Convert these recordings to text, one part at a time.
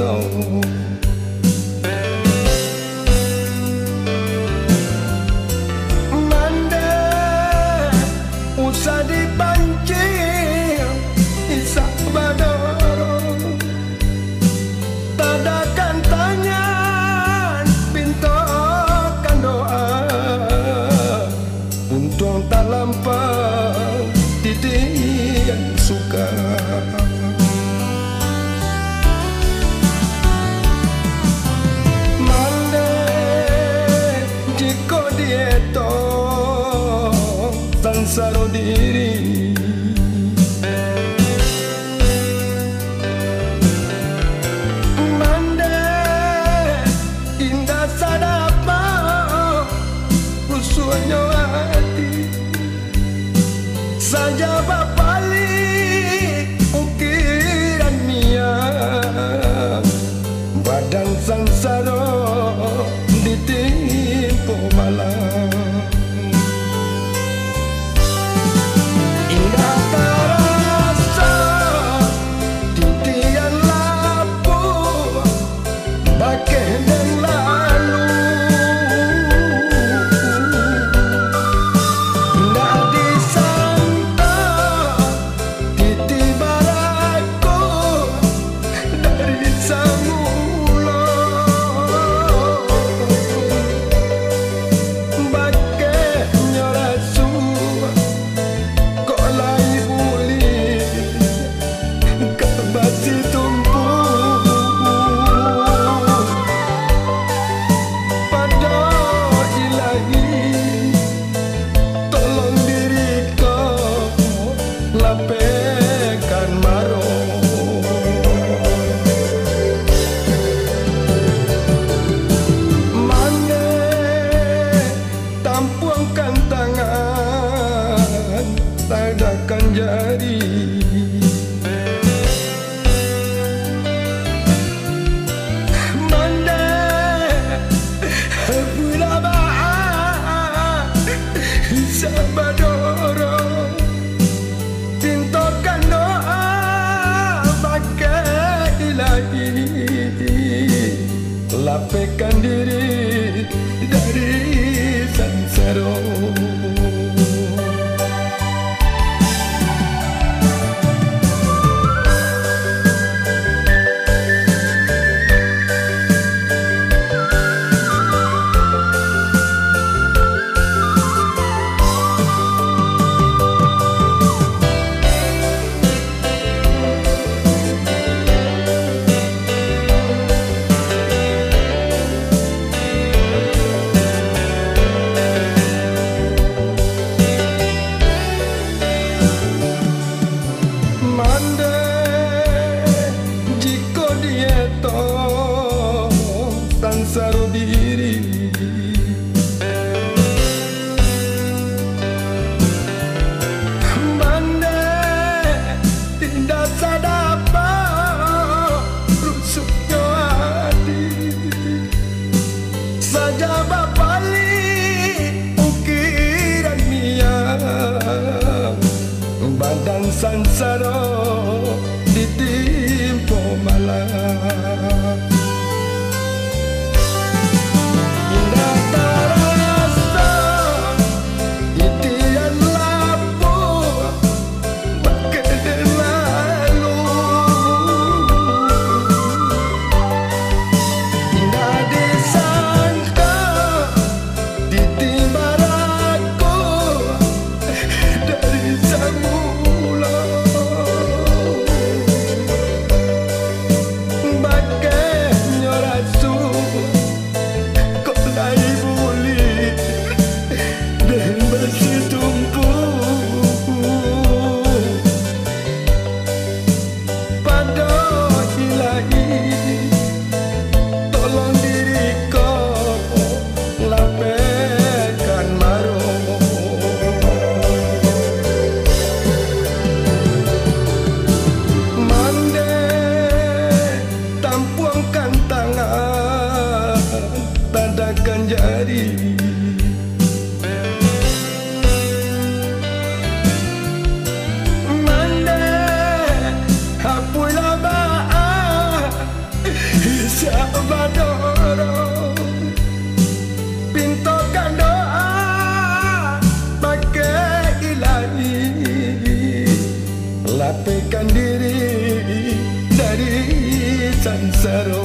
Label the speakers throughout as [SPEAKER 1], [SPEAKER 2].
[SPEAKER 1] Mande usah dipancing isak badoro, tadakan tangan pintokan doa, untung tak lampau titian suka. Mande jika dieto sansaro diri, mande indah sadapa rusuhnya hati saja bapalik ukiran niat, badan sansaro ditimpo malam. Indah terasa titian lapu bagai dan lalu, indah disangka titi baraku dari semula, bagai nyorasu kok lai buli kebasi tumpu pada ilahi, tolong diriku lapehkan maro. Mande tampuangkan tangan tadakan jari, mande bulabaan sabadoro, tintokan doa bagai ilahi, lapehkan diri dari sansaro. Mande jika dieto sansaro diri, mande tidak sadapa rusuknya hati saja bapalik ukiran niat, badan sansaro ditimpo malam. Indah terasa titian lapu bagai lalu, indah disangka titi baraku dari semula, capekkan diri dari sansara.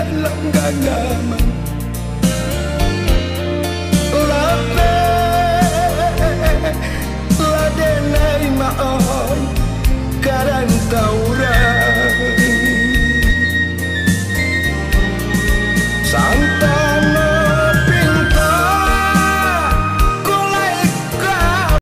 [SPEAKER 1] dalam genggaman. Lape ladenai maon karang